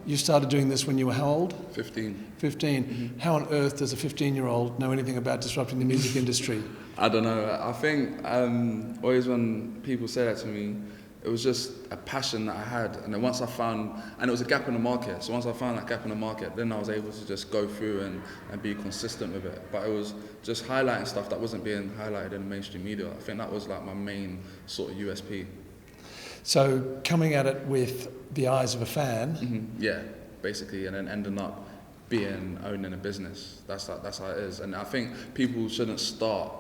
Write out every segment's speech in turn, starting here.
You started doing this when you were how old? 15. 15. Mm-hmm. How on earth does a 15-year-old know anything about disrupting the music industry? I don't know. I think always when people say that to me, it was just a passion that I had. And then once I found, and it was a gap in the market, so once I found that gap in the market, then I was able to just go through and be consistent with it. But it was just highlighting stuff that wasn't being highlighted in the mainstream media. I think that was like my main sort of USP. So coming at it with the eyes of a fan. Mm-hmm. Yeah, basically, and then ending up owning a business. That's how it is. And I think people shouldn't start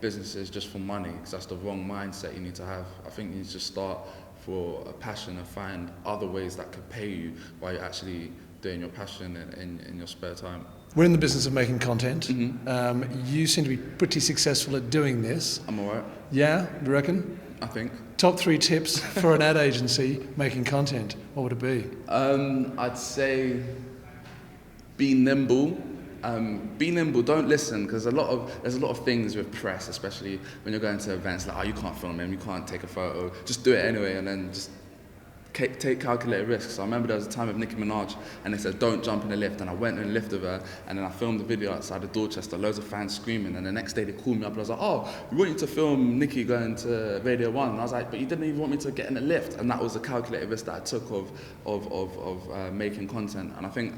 businesses just for money, because that's the wrong mindset you need to have. I think you need to start for a passion and find other ways that could pay you while you're actually doing your passion in your spare time. We're in the business of making content. Mm-hmm. You seem to be pretty successful at doing this. I'm alright. Yeah, you reckon? I think. Top 3 tips for an ad agency making content, what would it be? I'd say be nimble. Be nimble, don't listen, because there's a lot of things with press, especially when you're going to events like, oh, you can't film him, you can't take a photo, just do it anyway, and then just take calculated risks. So I remember there was a time with Nicki Minaj, and they said, don't jump in the lift, and I went in the lift with her, and then I filmed the video outside of Dorchester, loads of fans screaming, and the next day they called me up, and I was like, oh, we want you to film Nicki going to Radio 1, and I was like, but you didn't even want me to get in the lift, and that was a calculated risk that I took of making content. And I think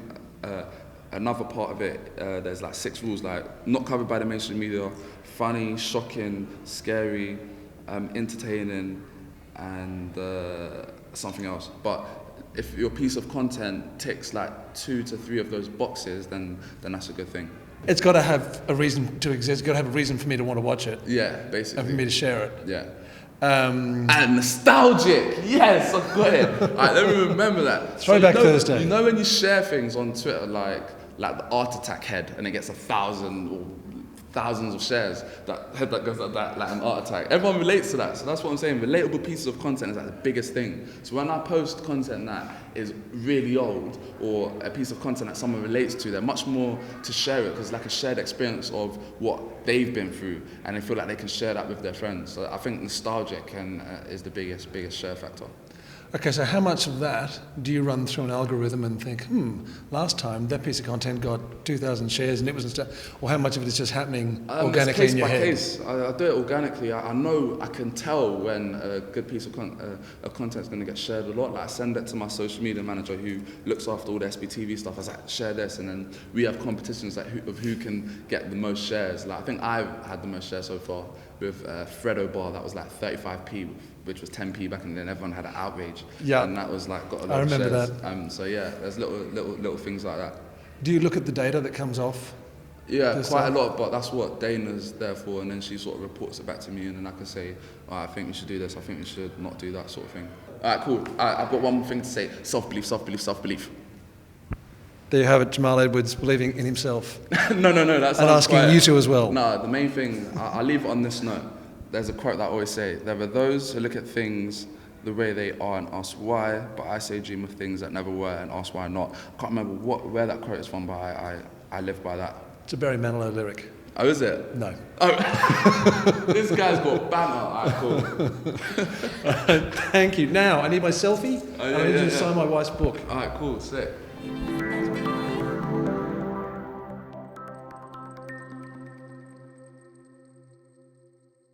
another part of it, there's like 6 rules, like not covered by the mainstream media, funny, shocking, scary, entertaining, and something else. But if your piece of content ticks like 2 to 3 of those boxes, then that's a good thing. It's got to have a reason to exist. It's got to have a reason for me to want to watch it. Yeah, basically. And for me to share it. Yeah. And nostalgic, yes, I've got it. All right, let me remember that. Throwback Thursday. You know when you share things on Twitter, like the Art Attack head, and it gets 1,000 or thousands of shares, that head that goes like that, like an Art Attack. Everyone relates to that, so that's what I'm saying. Relatable pieces of content is like the biggest thing. So when I post content that is really old, or a piece of content that someone relates to, they're much more to share it, because it's like a shared experience of what they've been through, and they feel like they can share that with their friends. So I think nostalgic is the biggest share factor. Okay, so how much of that do you run through an algorithm and think, last time that piece of content got 2,000 shares and it was, or how much of it is just happening organically in your head? Case by case. I do it organically. I know, I can tell when a good piece of content is going to get shared a lot. Like I send it to my social media manager who looks after all the SBTV stuff. I was like, share this, and then we have competitions like of who can get the most shares. Like I think I've had the most shares so far with Fredo Bar, that was like 35p, which was 10p back in then. Everyone had an outrage. Yeah. And that was like got a lot of shares. I remember that. So yeah, there's little things like that. Do you look at the data that comes off? Yeah, quite a lot, but that's what Dana's there for, and then she sort of reports it back to me, and then I can say, oh, I think we should do this, I think we should not do that, sort of thing. All right, cool. I've got one more thing to say. Self-belief, self-belief, self-belief. There you have it, Jamal Edwards believing in himself. No, that's and asking you to as well. No, the main thing, I'll leave it on this note. There's a quote that I always say, there are those who look at things the way they are and ask why, but I say dream of things that never were and ask why not. I can't remember where that quote is from, but I live by that. It's a Barry Manilow lyric. Oh, is it? No. Oh, this guy's got banter. All right, cool. Thank you. Now, I need my selfie, and I need you to sign my wife's book. All right, cool, sick.